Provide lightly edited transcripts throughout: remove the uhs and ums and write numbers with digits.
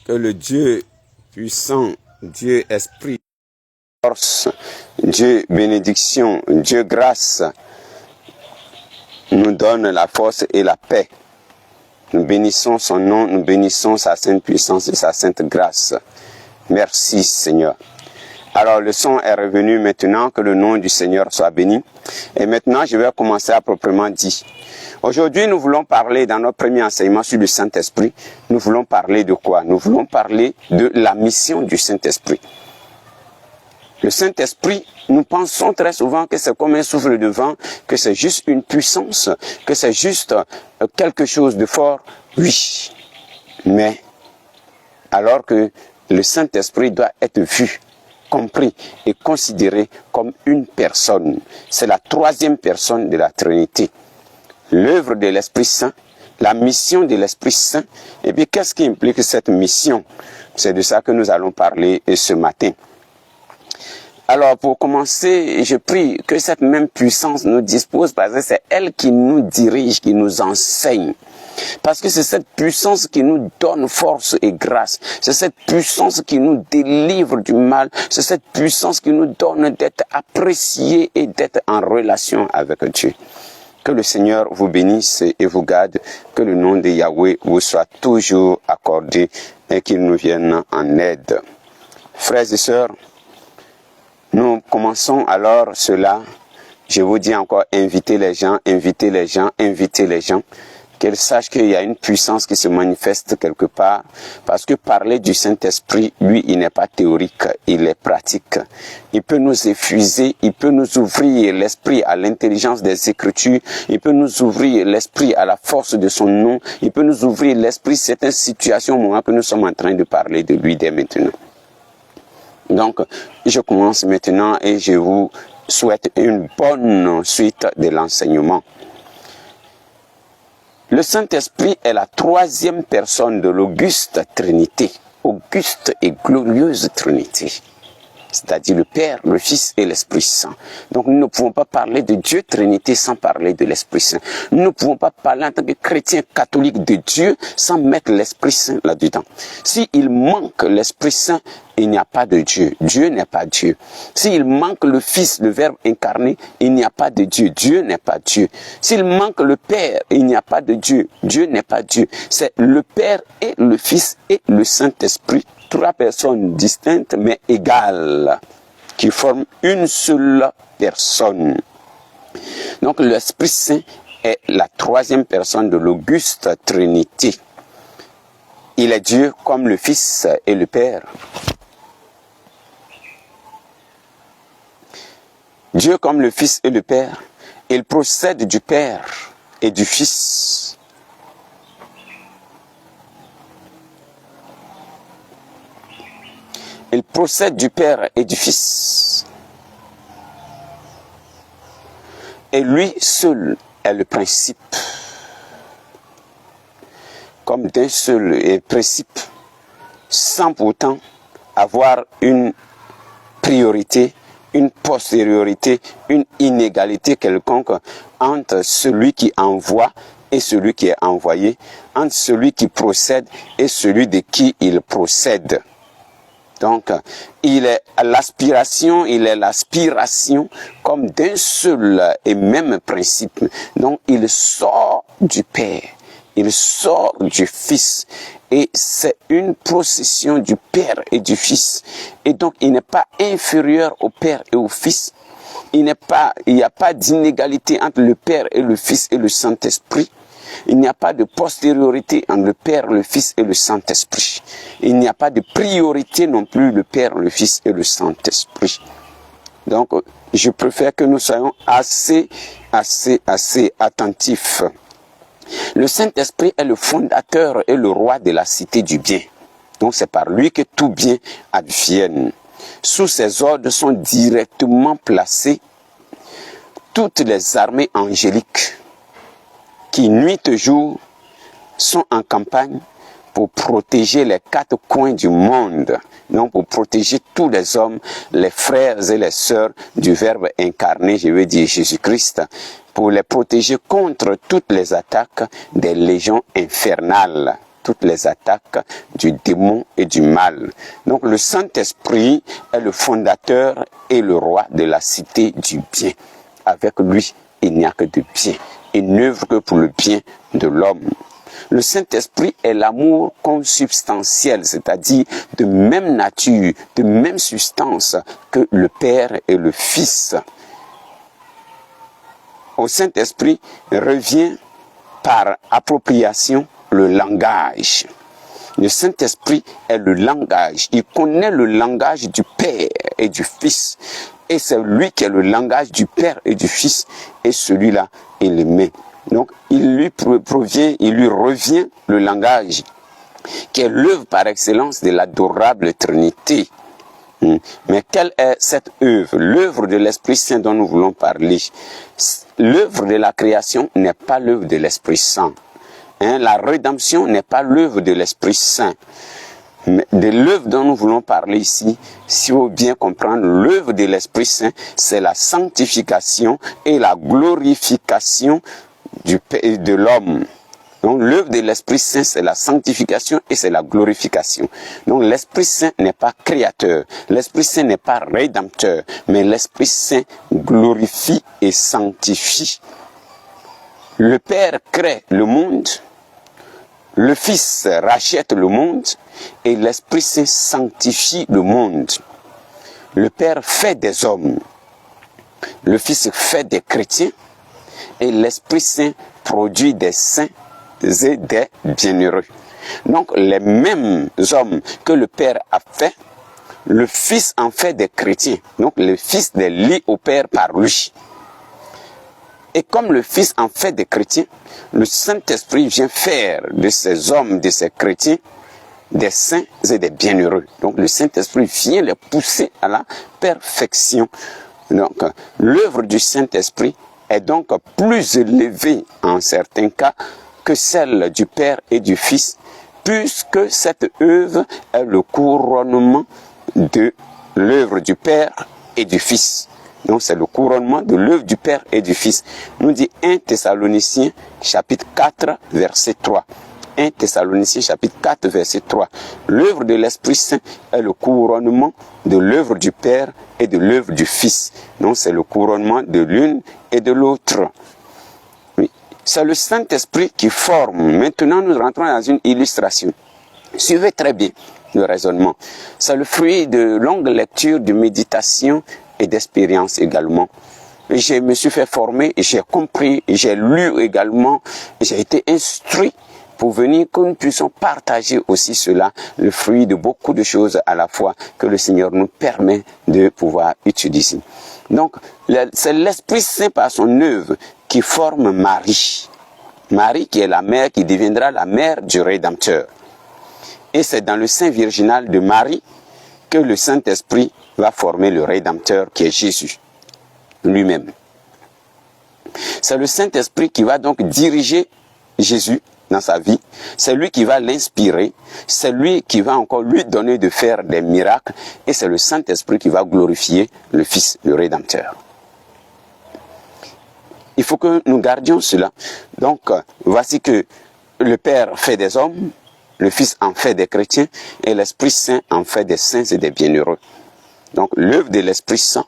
Que le Dieu puissant, Dieu esprit, force, Dieu bénédiction, Dieu grâce, nous donne la force et la paix. Nous bénissons son nom, nous bénissons sa sainte puissance et sa sainte grâce. Merci Seigneur. Alors le son est revenu maintenant, que le nom du Seigneur soit béni. Et maintenant je vais commencer à proprement dit. Aujourd'hui nous voulons parler dans notre premier enseignement sur le Saint-Esprit. Nous voulons parler de quoi? Nous voulons parler de la mission du Saint-Esprit. Le Saint-Esprit, nous pensons très souvent que c'est comme un souffle de vent, que c'est juste une puissance, que c'est juste quelque chose de fort. Oui, mais alors que le Saint-Esprit doit être vu, compris et considéré comme une personne. C'est la troisième personne de la Trinité. L'œuvre de l'Esprit Saint, la mission de l'Esprit Saint. Et puis qu'est-ce qui implique cette mission? C'est de ça que nous allons parler ce matin. Alors pour commencer, je prie que cette même puissance nous dispose, parce que c'est elle qui nous dirige, qui nous enseigne. Parce que c'est cette puissance qui nous donne force et grâce. C'est cette puissance qui nous délivre du mal. C'est cette puissance qui nous donne d'être appréciés et d'être en relation avec Dieu. Que le Seigneur vous bénisse et vous garde. Que le nom de Yahweh vous soit toujours accordé et qu'il nous vienne en aide. Frères et sœurs, nous commençons alors cela. Je vous dis encore, invitez les gens, invitez les gens, invitez les gens. Qu'ils sachent qu'il y a une puissance qui se manifeste quelque part. Parce que parler du Saint-Esprit, lui, il n'est pas théorique, il est pratique. Il peut nous effuser, il peut nous ouvrir l'esprit à l'intelligence des Écritures, il peut nous ouvrir l'esprit à la force de son nom, il peut nous ouvrir l'esprit, c'est une situation au moment que nous sommes en train de parler de lui dès maintenant. Donc, je commence maintenant et je vous souhaite une bonne suite de l'enseignement. Le Saint-Esprit est la troisième personne de l'auguste Trinité, auguste et glorieuse Trinité, c'est-à-dire le Père, le Fils et l'Esprit Saint. Donc nous ne pouvons pas parler de Dieu Trinité sans parler de l'Esprit Saint. Nous ne pouvons pas parler en tant que chrétien catholique de Dieu sans mettre l'Esprit Saint là-dedans. S'il manque l'Esprit Saint, il n'y a pas de Dieu. Dieu n'est pas Dieu. S'il manque le Fils, le Verbe incarné, il n'y a pas de Dieu. Dieu n'est pas Dieu. S'il manque le Père, il n'y a pas de Dieu. Dieu n'est pas Dieu. C'est le Père et le Fils et le Saint-Esprit. Trois personnes distinctes mais égales, qui forment une seule personne. Donc l'Esprit Saint est la troisième personne de l'auguste Trinité. Il est Dieu comme le Fils et le Père. Dieu comme le Fils et le Père, il procède du Père et du Fils. Il procède du Père et du Fils. Et lui seul est le principe. Comme d'un seul principe, sans pourtant avoir une priorité, une postériorité, une inégalité quelconque entre celui qui envoie et celui qui est envoyé, entre celui qui procède et celui de qui il procède. Donc, il est l'aspiration comme d'un seul et même principe. Donc, il sort du Père, il sort du Fils. Et c'est une procession du Père et du Fils. Et donc, il n'est pas inférieur au Père et au Fils. Il n'y a pas d'inégalité entre le Père et le Fils et le Saint-Esprit. Il n'y a pas de postériorité entre le Père, le Fils et le Saint-Esprit. Il n'y a pas de priorité non plus, le Père, le Fils et le Saint-Esprit. Donc, je préfère que nous soyons assez attentifs. Le Saint-Esprit est le fondateur et le roi de la cité du bien. Donc, c'est par lui que tout bien advienne. Sous ses ordres sont directement placées toutes les armées angéliques qui, nuit et jour, sont en campagne pour protéger les quatre coins du monde, donc pour protéger tous les hommes, les frères et les sœurs du Verbe incarné, je veux dire Jésus-Christ, pour les protéger contre toutes les attaques des légions infernales. toutes les attaques du démon et du mal. Donc le Saint-Esprit est le fondateur et le roi de la cité du bien. Avec lui, il n'y a que de bien. Il n'œuvre que pour le bien de l'homme. Le Saint-Esprit est l'amour consubstantiel, c'est-à-dire de même nature, de même substance que le Père et le Fils. Au Saint-Esprit revient par appropriation le langage. Le Saint-Esprit est le langage. Il connaît le langage du Père et du Fils. Et c'est lui qui est le langage du Père et du Fils. Et celui-là, il le met. Donc, il lui revient le langage qui est l'œuvre par excellence de l'adorable Trinité. Mais quelle est cette œuvre? L'œuvre de l'Esprit Saint dont nous voulons parler. L'œuvre de la création n'est pas l'œuvre de l'Esprit Saint. La rédemption n'est pas l'œuvre de l'Esprit Saint. Mais de l'œuvre dont nous voulons parler ici, si vous bien comprendre, l'œuvre de l'Esprit Saint, c'est la sanctification et la glorification de l'homme. Donc l'œuvre de l'Esprit Saint, c'est la sanctification et c'est la glorification. Donc l'Esprit Saint n'est pas créateur, l'Esprit Saint n'est pas rédempteur, mais l'Esprit Saint glorifie et sanctifie. Le Père crée le monde, le Fils rachète le monde et l'Esprit Saint sanctifie le monde. Le Père fait des hommes, le Fils fait des chrétiens et l'Esprit Saint produit des saints et des bienheureux. Donc les mêmes hommes que le Père a fait, le Fils en fait des chrétiens. Donc le Fils les lie au Père par lui. Et comme le Fils en fait des chrétiens, le Saint-Esprit vient faire de ces hommes, de ces chrétiens, des saints et des bienheureux. Donc le Saint-Esprit vient les pousser à la perfection. Donc l'œuvre du Saint-Esprit est donc plus élevée en certains cas que celle du Père et du Fils, puisque cette œuvre est le couronnement de l'œuvre du Père et du Fils. Donc c'est le couronnement de l'œuvre du Père et du Fils. Nous dit 1 Thessaloniciens chapitre 4 verset 3. 1 Thessaloniciens chapitre 4 verset 3. L'œuvre de l'Esprit Saint est le couronnement de l'œuvre du Père et de l'œuvre du Fils. Donc c'est le couronnement de l'une et de l'autre. Oui. C'est le Saint-Esprit qui forme. Maintenant nous rentrons dans une illustration. Suivez très bien le raisonnement. C'est le fruit de longues lectures, de méditation et d'expérience également. Je me suis fait former, j'ai compris, j'ai lu également, j'ai été instruit pour venir que nous puissions partager aussi cela, le fruit de beaucoup de choses à la fois que le Seigneur nous permet de pouvoir utiliser. Donc, c'est l'Esprit Saint par son œuvre qui forme Marie. Marie qui est la mère, qui deviendra la mère du Rédempteur. Et c'est dans le sein virginal de Marie que le Saint-Esprit va former le Rédempteur qui est Jésus lui-même. C'est le Saint-Esprit qui va donc diriger Jésus dans sa vie. C'est lui qui va l'inspirer. C'est lui qui va encore lui donner de faire des miracles. Et c'est le Saint-Esprit qui va glorifier le Fils, le Rédempteur. Il faut que nous gardions cela. Donc, voici que le Père fait des hommes, le Fils en fait des chrétiens, et l'Esprit Saint en fait des saints et des bienheureux. Donc, l'œuvre de l'Esprit Saint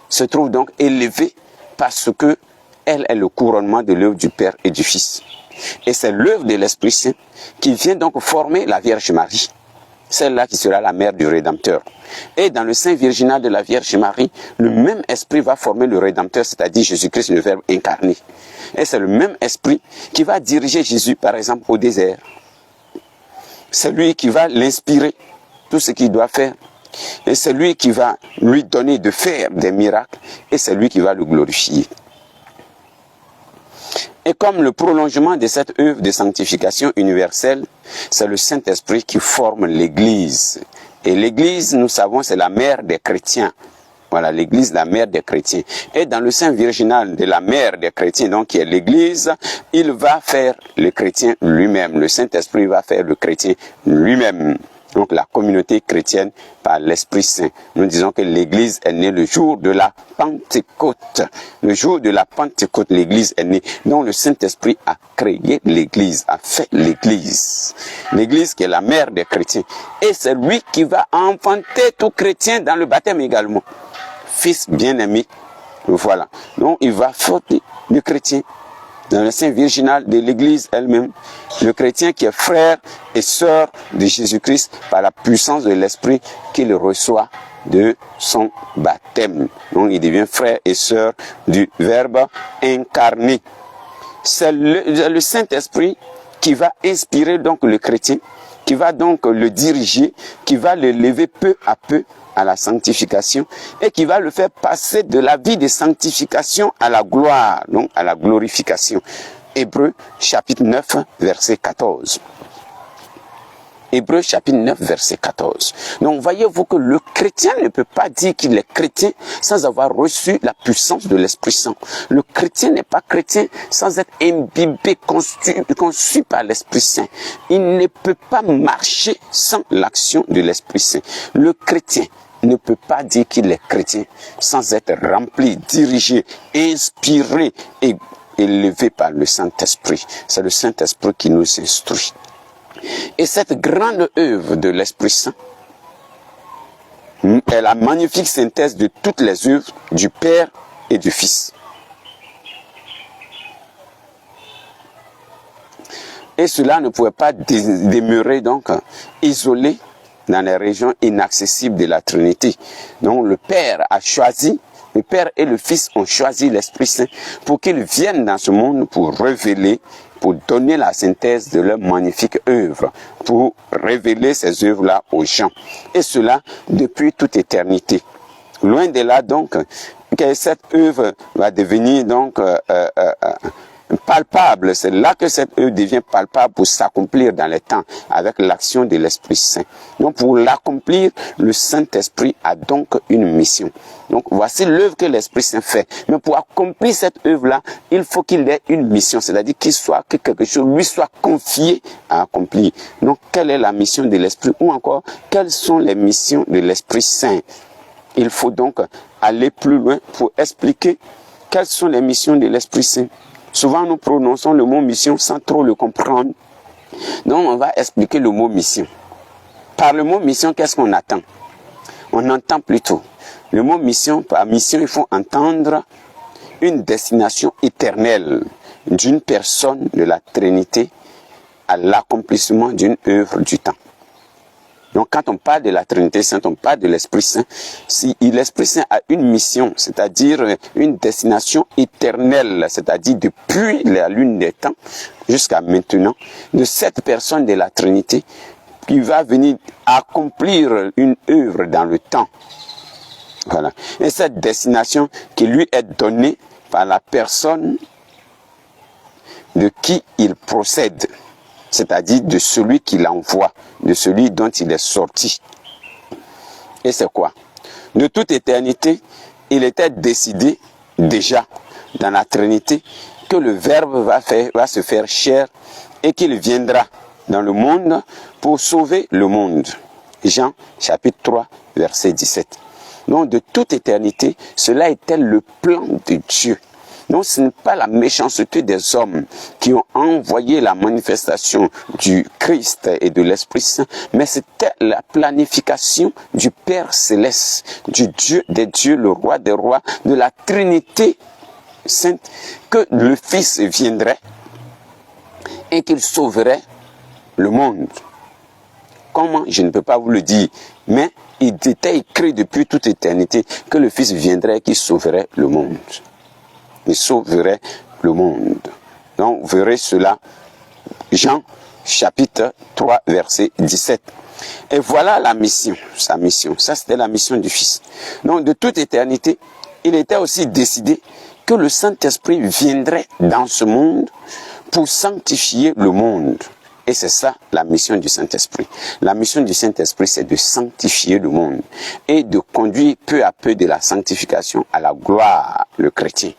se trouve donc élevée parce que elle est le couronnement de l'œuvre du Père et du Fils. Et c'est l'œuvre de l'Esprit Saint qui vient donc former la Vierge Marie, celle-là qui sera la mère du Rédempteur. Et dans le sein virginal de la Vierge Marie, le même esprit va former le Rédempteur, c'est-à-dire Jésus-Christ, le Verbe incarné. Et c'est le même esprit qui va diriger Jésus, par exemple, au désert. C'est lui qui va l'inspirer, tout ce qu'il doit faire. Et c'est lui qui va lui donner de faire des miracles. Et c'est lui qui va le glorifier. Et comme le prolongement de cette œuvre de sanctification universelle, c'est le Saint-Esprit qui forme l'Église. Et l'Église, nous savons, c'est la mère des chrétiens. Voilà, l'Église, la mère des chrétiens. Et dans le sein virginal de la mère des chrétiens, donc qui est l'Église, il va faire le chrétien lui-même. Le Saint-Esprit va faire le chrétien lui-même. Donc la communauté chrétienne par l'Esprit Saint. Nous disons que l'Église est née le jour de la Pentecôte. Le jour de la Pentecôte, l'Église est née. Donc le Saint-Esprit a créé l'Église, a fait l'Église. L'Église qui est la mère des chrétiens. Et c'est lui qui va enfanter tout chrétien dans le baptême également. Fils bien-aimé, voilà. Donc il va fonder le chrétien dans le sein virginal de l'Église elle-même, le chrétien qui est frère et sœur de Jésus-Christ par la puissance de l'Esprit qu'il reçoit de son baptême. Donc il devient frère et sœur du Verbe incarné. C'est le Saint-Esprit qui va inspirer donc le chrétien, qui va donc le diriger, qui va le lever peu à peu à la sanctification et qui va le faire passer de la vie de sanctification à la gloire, donc à la glorification. Hébreux chapitre 9 verset 14. Hébreux chapitre 9 verset 14. Donc voyez-vous que le chrétien ne peut pas dire qu'il est chrétien sans avoir reçu la puissance de l'Esprit Saint. Le chrétien n'est pas chrétien sans être imbibé, conçu par l'Esprit Saint. Il ne peut pas marcher sans l'action de l'Esprit Saint. Le chrétien ne peut pas dire qu'il est chrétien sans être rempli, dirigé, inspiré et élevé par le Saint-Esprit. C'est le Saint-Esprit qui nous instruit. Et cette grande œuvre de l'Esprit Saint est la magnifique synthèse de toutes les œuvres du Père et du Fils. Et cela ne pouvait pas demeurer donc isolé dans les régions inaccessibles de la Trinité. Donc le Père a choisi, le Père et le Fils ont choisi l'Esprit Saint pour qu'il vienne dans ce monde pour révéler, pour donner la synthèse de leur magnifique œuvre, pour révéler ces œuvres-là aux gens. Et cela depuis toute éternité. Loin de là donc, que cette œuvre va devenir donc palpable. C'est là que cette œuvre devient palpable pour s'accomplir dans les temps avec l'action de l'Esprit Saint. Donc pour l'accomplir, le Saint-Esprit a donc une mission. Donc voici l'œuvre que l'Esprit Saint fait. Mais pour accomplir cette œuvre-là, il faut qu'il ait une mission, c'est-à-dire que quelque chose lui soit confié à accomplir. Donc quelle est la mission de l'Esprit ou encore quelles sont les missions de l'Esprit Saint? Il faut donc aller plus loin pour expliquer quelles sont les missions de l'Esprit Saint. Souvent, nous prononçons le mot mission sans trop le comprendre. Donc, on va expliquer le mot mission. Par le mot mission, qu'est-ce qu'on attend? On entend plutôt. Le mot mission, par mission, il faut entendre une destination éternelle d'une personne de la Trinité à l'accomplissement d'une œuvre du temps. Donc, quand on parle de la Trinité Sainte, on parle de l'Esprit Saint. Si l'Esprit Saint a une mission, c'est-à-dire une destination éternelle, c'est-à-dire depuis la lune des temps jusqu'à maintenant, de cette personne de la Trinité qui va venir accomplir une œuvre dans le temps. Voilà. Et cette destination qui lui est donnée par la personne de qui il procède, c'est-à-dire de celui qui l'envoie, de celui dont il est sorti. Et c'est quoi? De toute éternité, il était décidé déjà dans la Trinité que le Verbe va se faire chair et qu'il viendra dans le monde pour sauver le monde. Jean chapitre 3 verset 17. Donc de toute éternité, cela était le plan de Dieu. Donc ce n'est pas la méchanceté des hommes qui ont envoyé la manifestation du Christ et de l'Esprit Saint, mais c'était la planification du Père Céleste, du Dieu des dieux, le Roi des rois, de la Trinité Sainte, que le Fils viendrait et qu'il sauverait le monde. Comment? Je ne peux pas vous le dire, mais il était écrit depuis toute éternité que le Fils viendrait et qu'il sauverait le monde. Il sauverait le monde. Donc, vous verrez cela, Jean, chapitre 3, verset 17. Et voilà la mission, sa mission. Ça, c'était la mission du Fils. Donc, de toute éternité, il était aussi décidé que le Saint-Esprit viendrait dans ce monde pour sanctifier le monde. Et c'est ça la mission du Saint-Esprit. La mission du Saint-Esprit, c'est de sanctifier le monde et de conduire peu à peu de la sanctification à la gloire, le chrétien.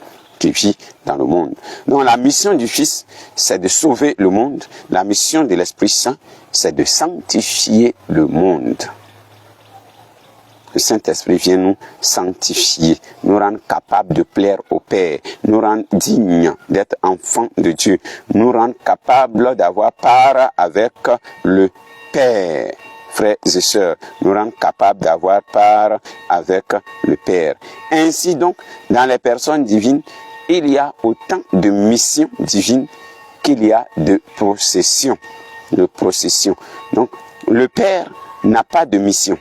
qui vit dans le monde. Donc la mission du Fils, c'est de sauver le monde. La mission de l'Esprit Saint, c'est de sanctifier le monde. Le Saint-Esprit vient nous sanctifier, nous rendre capables de plaire au Père, nous rendre dignes d'être enfants de Dieu, nous rendre capables d'avoir part avec le Père. Frères et sœurs, nous rendre capables d'avoir part avec le Père. Ainsi donc, dans les personnes divines, il y a autant de missions divines qu'il y a de processions. Donc, le Père n'a pas de mission.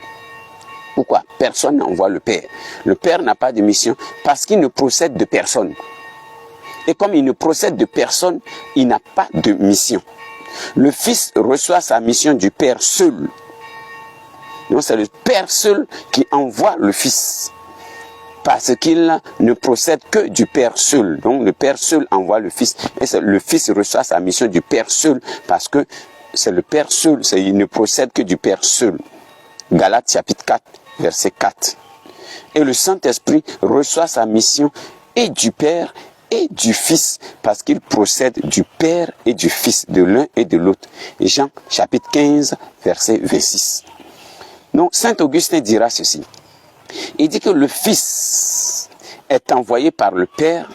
Pourquoi? Personne n'envoie le Père. Le Père n'a pas de mission parce qu'il ne procède de personne. Et comme il ne procède de personne, il n'a pas de mission. Le Fils reçoit sa mission du Père seul. Donc c'est le Père seul qui envoie le Fils. Parce qu'il ne procède que du Père seul. Donc le Père seul envoie le Fils. Et le Fils reçoit sa mission du Père seul parce que c'est le Père seul. Il ne procède que du Père seul. Galates chapitre 4, verset 4. Et le Saint-Esprit reçoit sa mission et du Père et du Fils, parce qu'il procède du Père et du Fils, de l'un et de l'autre. Jean chapitre 15, verset 26. Donc Saint Augustin dira ceci. Il dit que le Fils est envoyé par le Père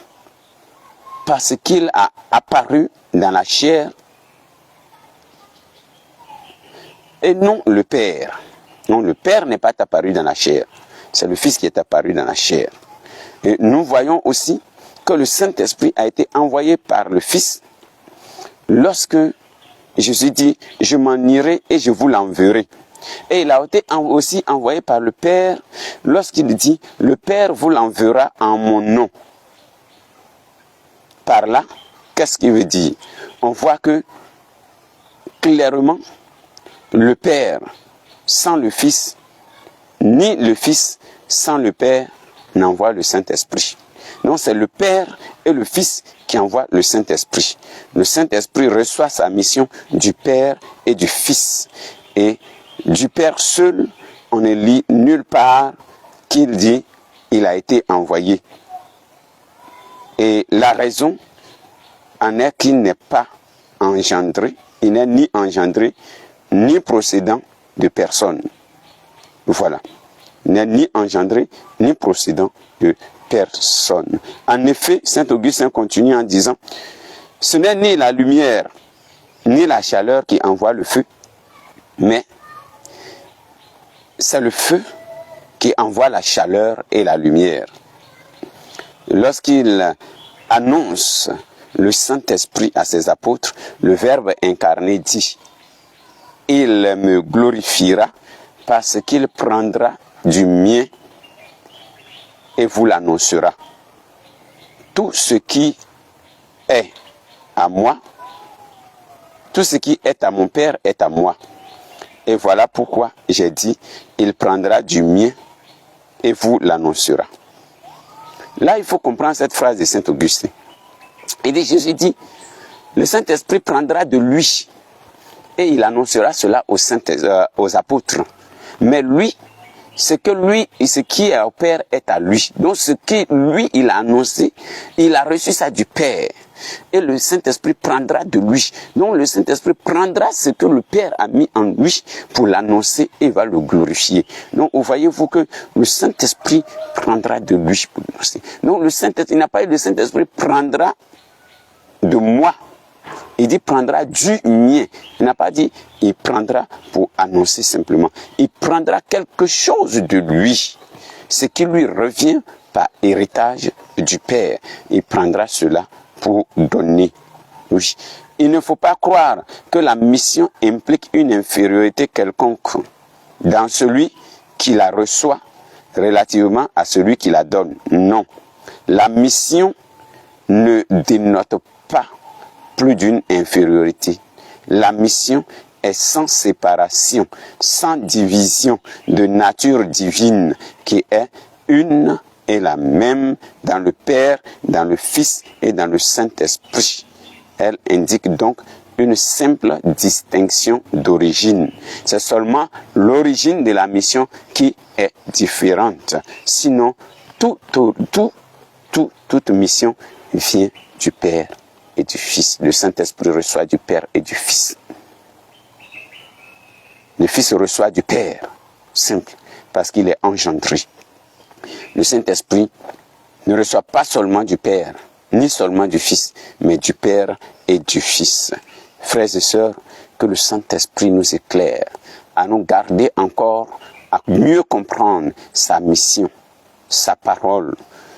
parce qu'il a apparu dans la chair et non le Père. Non, le Père n'est pas apparu dans la chair. C'est le Fils qui est apparu dans la chair. Et nous voyons aussi que le Saint-Esprit a été envoyé par le Fils lorsque Jésus dit « Je m'en irai et je vous l'enverrai ». Et il a été aussi envoyé par le Père lorsqu'il dit « Le Père vous l'enverra en mon nom ». Par là, qu'est-ce qu'il veut dire? On voit que clairement, le Père sans le Fils, ni le Fils sans le Père n'envoie le Saint-Esprit. Non, c'est le Père et le Fils qui envoient le Saint-Esprit. Le Saint-Esprit reçoit sa mission du Père et du Fils. Et du Père seul, on ne lit nulle part qu'il dit il a été envoyé. Et la raison en est qu'il n'est pas engendré, il n'est ni engendré, ni procédant de personne. Voilà. Il n'est ni engendré, ni procédant de personne. En effet, Saint Augustin continue en disant, ce n'est ni la lumière, ni la chaleur qui envoie le feu, mais c'est le feu qui envoie la chaleur et la lumière. Lorsqu'il annonce le Saint-Esprit à ses apôtres, le Verbe incarné dit, il me glorifiera parce qu'il prendra du mien et vous l'annoncera. Tout ce qui est à moi, tout ce qui est à mon Père est à moi. Et voilà pourquoi j'ai dit, il prendra du mien et vous l'annoncera. Là, il faut comprendre cette phrase de Saint Augustin. Il dit, Jésus dit, le Saint-Esprit prendra de lui et il annoncera cela aux apôtres. Mais lui, ce qui est au Père est à lui. Donc ce qui lui, il a annoncé, il a reçu ça du Père. Et le Saint-Esprit prendra de lui. Donc le Saint-Esprit prendra ce que le Père a mis en lui pour l'annoncer et va le glorifier. Donc voyez-vous que le Saint-Esprit prendra de lui pour l'annoncer. Donc le Saint-Esprit, il n'a pas dit le Saint-Esprit prendra de moi. Il dit prendra du mien. Il n'a pas dit il prendra pour annoncer simplement. Il prendra quelque chose de lui. Ce qui lui revient par héritage du Père. Il prendra cela pour donner. Oui. Il ne faut pas croire que la mission implique une infériorité quelconque dans celui qui la reçoit relativement à celui qui la donne. Non. La mission ne dénote pas plus d'une infériorité. La mission est sans séparation, sans division de nature divine qui est une et la même dans le Père, dans le Fils et dans le Saint-Esprit. Elle indique donc une simple distinction d'origine. C'est seulement l'origine de la mission qui est différente. Sinon, tout toute mission vient du Père et du Fils. Le Saint-Esprit reçoit du Père et du Fils. Le Fils reçoit du Père, simple, parce qu'il est engendré. Le Saint-Esprit ne reçoit pas seulement du Père, ni seulement du Fils, mais du Père et du Fils. Frères et sœurs, que le Saint-Esprit nous éclaire à nous garder encore, à mieux comprendre sa mission, sa parole,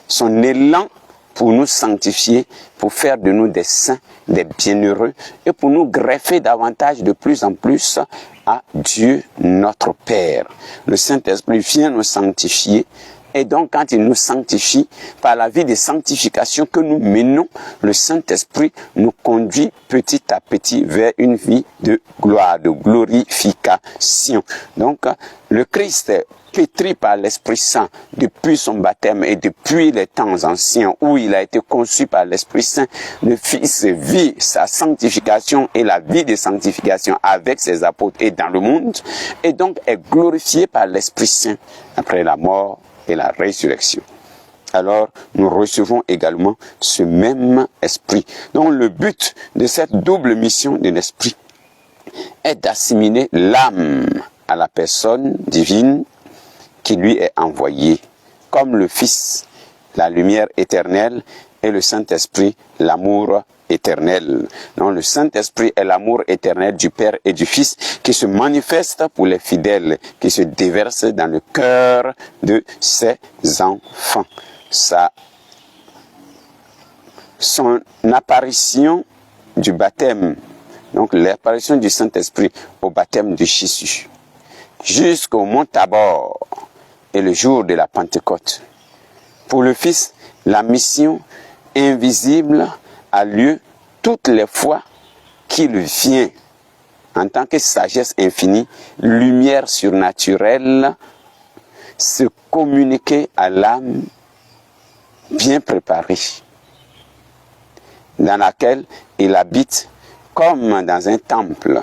son élan pour nous sanctifier, pour faire de nous des saints, des bienheureux, et pour nous greffer davantage de plus en plus à Dieu notre Père. Le Saint-Esprit vient nous sanctifier, et donc quand il nous sanctifie, par la vie de sanctification que nous menons, le Saint-Esprit nous conduit petit à petit vers une vie de gloire, de glorification. Donc le Christ est pétri par l'Esprit Saint depuis son baptême et depuis les temps anciens où il a été conçu par l'Esprit Saint. Le Fils vit sa sanctification et la vie de sanctification avec ses apôtres et dans le monde, et donc est glorifié par l'Esprit Saint après la mort et la résurrection. Alors, nous recevons également ce même esprit. Donc, le but de cette double mission de l'esprit est d'assimiler l'âme à la personne divine qui lui est envoyée, comme le Fils, la lumière éternelle, et le Saint-Esprit, l'amour éternel. Donc, le Saint-Esprit est l'amour éternel du Père et du Fils qui se manifeste pour les fidèles, qui se déverse dans le cœur de ses enfants. Son apparition du baptême, donc l'apparition du Saint-Esprit au baptême de Jésus, jusqu'au mont Tabor et le jour de la Pentecôte. Pour le Fils, la mission invisible a lieu toutes les fois qu'il vient en tant que sagesse infinie, lumière surnaturelle, se communiquer à l'âme bien préparée, dans laquelle il habite comme dans un temple.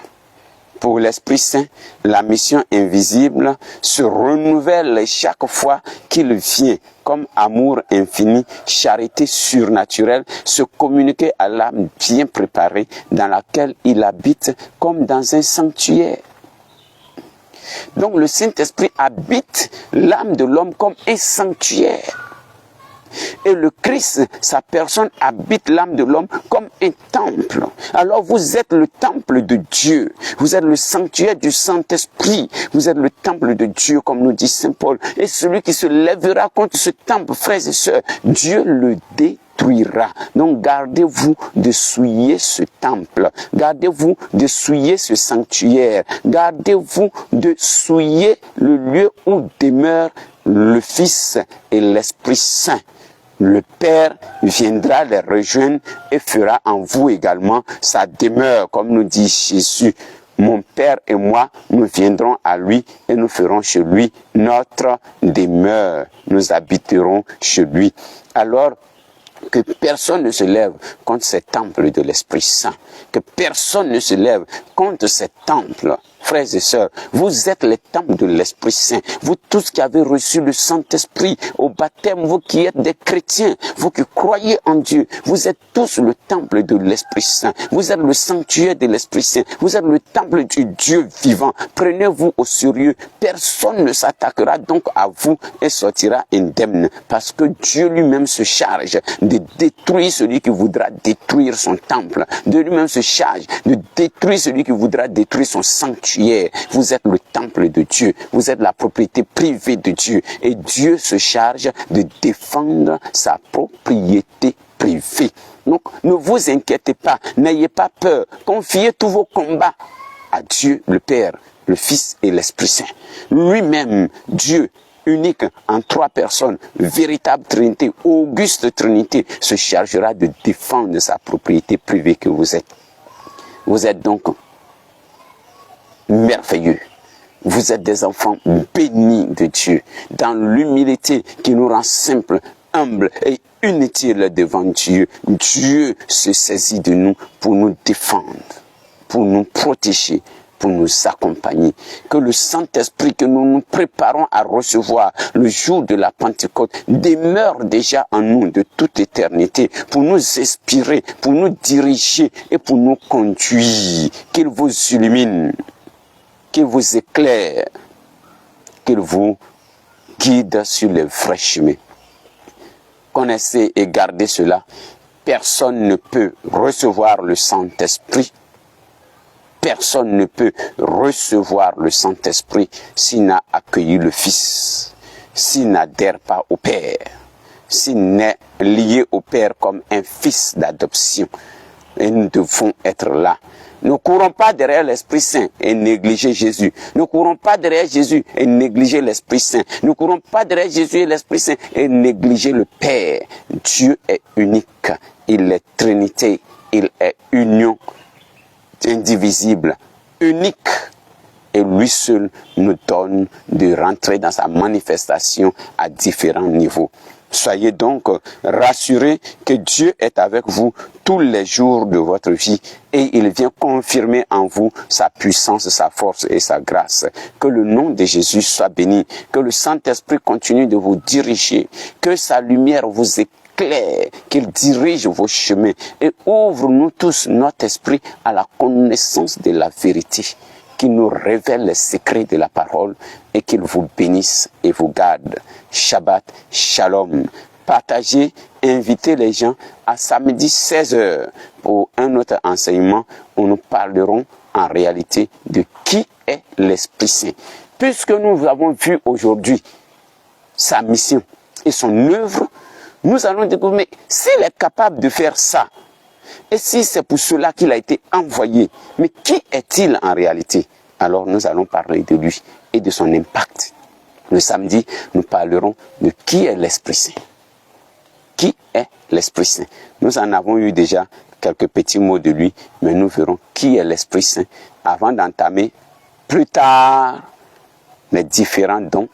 Pour l'Esprit Saint, la mission invisible se renouvelle chaque fois qu'il vient, comme amour infini, charité surnaturelle, se communiquer à l'âme bien préparée, dans laquelle il habite comme dans un sanctuaire. Donc le Saint-Esprit habite l'âme de l'homme comme un sanctuaire. Et le Christ, sa personne, habite l'âme de l'homme comme un temple. Alors vous êtes le temple de Dieu. Vous êtes le sanctuaire du Saint-Esprit. Vous êtes le temple de Dieu, comme nous dit Saint Paul. Et celui qui se lèvera contre ce temple, frères et sœurs, Dieu le détruira. Donc gardez-vous de souiller ce temple. Gardez-vous de souiller ce sanctuaire. Gardez-vous de souiller le lieu où demeure le Fils et l'Esprit Saint. Le Père viendra les rejoindre et fera en vous également sa demeure, comme nous dit Jésus. Mon Père et moi, nous viendrons à lui et nous ferons chez lui notre demeure. Nous habiterons chez lui. Alors, que personne ne se lève contre ces temples de l'Esprit Saint. Que personne ne se lève contre ces temples. Frères et sœurs, vous êtes les temples de l'Esprit Saint. Vous tous qui avez reçu le Saint-Esprit au baptême, vous qui êtes des chrétiens, vous qui croyez en Dieu, vous êtes tous le temple de l'Esprit Saint. Vous êtes le sanctuaire de l'Esprit Saint. Vous êtes le temple du Dieu vivant. Prenez-vous au sérieux. Personne ne s'attaquera donc à vous et sortira indemne. Parce que Dieu lui-même se charge de détruire celui qui voudra détruire son temple. De lui-même se charge de détruire celui qui voudra détruire son sanctuaire. Vous êtes le temple de Dieu. Vous êtes la propriété privée de Dieu. Et Dieu se charge de défendre sa propriété privée. Donc, ne vous inquiétez pas. N'ayez pas peur. Confiez tous vos combats à Dieu, le Père, le Fils et l'Esprit Saint. Lui-même, Dieu, unique en trois personnes, véritable Trinité, auguste Trinité, se chargera de défendre sa propriété privée que vous êtes. Vous êtes donc merveilleux. Vous êtes des enfants bénis de Dieu, dans l'humilité qui nous rend simples, humbles et inutiles devant Dieu. Dieu se saisit de nous pour nous défendre, pour nous protéger, pour nous accompagner. Que le Saint-Esprit que nous nous préparons à recevoir le jour de la Pentecôte demeure déjà en nous de toute éternité pour nous inspirer, pour nous diriger et pour nous conduire. Qu'il vous illumine, qu'il vous éclaire, qu'il vous guide sur le vrai chemin. Connaissez et gardez cela. Personne ne peut recevoir le Saint-Esprit. Personne ne peut recevoir le Saint-Esprit s'il n'a accueilli le Fils, s'il n'adhère pas au Père, s'il n'est lié au Père comme un fils d'adoption. Et nous devons être là. Ne courons pas derrière l'Esprit Saint et négliger Jésus. Ne courons pas derrière Jésus et négliger l'Esprit Saint. Ne courons pas derrière Jésus et l'Esprit Saint et négliger le Père. Dieu est unique. Il est Trinité. Il est union indivisible, unique. Et lui seul nous donne de rentrer dans sa manifestation à différents niveaux. Soyez donc rassurés que Dieu est avec vous tous les jours de votre vie et il vient confirmer en vous sa puissance, sa force et sa grâce. Que le nom de Jésus soit béni, que le Saint-Esprit continue de vous diriger, que sa lumière vous éclaire, qu'il dirige vos chemins et ouvre-nous tous notre esprit à la connaissance de la vérité, qui nous révèle les secrets de la parole et qu'il vous bénisse et vous garde. Shabbat, Shalom. Partagez, invitez les gens à samedi 16h pour un autre enseignement où nous parlerons en réalité de qui est l'Esprit Saint. Puisque nous avons vu aujourd'hui sa mission et son œuvre, nous allons découvrir, mais s'il est capable de faire ça, et si c'est pour cela qu'il a été envoyé, mais qui est-il en réalité? Alors nous allons parler de lui et de son impact. Le samedi, nous parlerons de qui est l'Esprit Saint. Qui est l'Esprit Saint? Nous en avons eu déjà quelques petits mots de lui, mais nous verrons qui est l'Esprit Saint avant d'entamer plus tard les différents dons,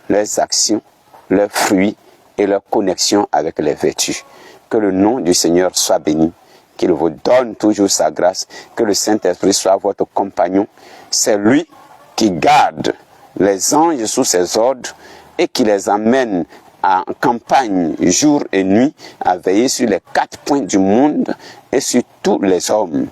leurs actions, leurs fruits et leur connexion avec les vertus. Que le nom du Seigneur soit béni, qu'il vous donne toujours sa grâce, que le Saint-Esprit soit votre compagnon. C'est lui qui garde les anges sous ses ordres et qui les amène en campagne jour et nuit à veiller sur les 4 points du monde et sur tous les hommes,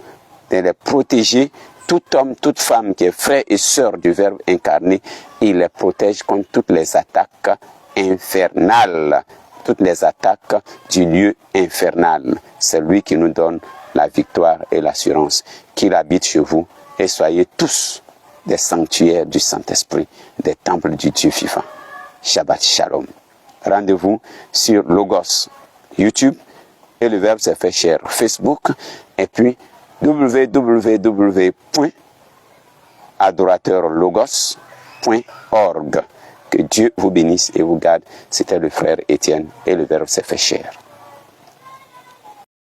de les protéger. Tout homme, toute femme qui est frère et sœur du Verbe incarné, il les protège contre toutes les attaques infernales, toutes les attaques du lieu infernal. C'est lui qui nous donne la victoire et l'assurance. Qu'il habite chez vous et soyez tous des sanctuaires du Saint-Esprit, des temples du Dieu vivant. Shabbat Shalom. Rendez-vous sur Logos YouTube et le Verbe s'est fait chair Facebook et puis www.adorateurlogos.org. Que Dieu vous bénisse et vous garde. C'était le frère Étienne et le Verbe s'est fait chair.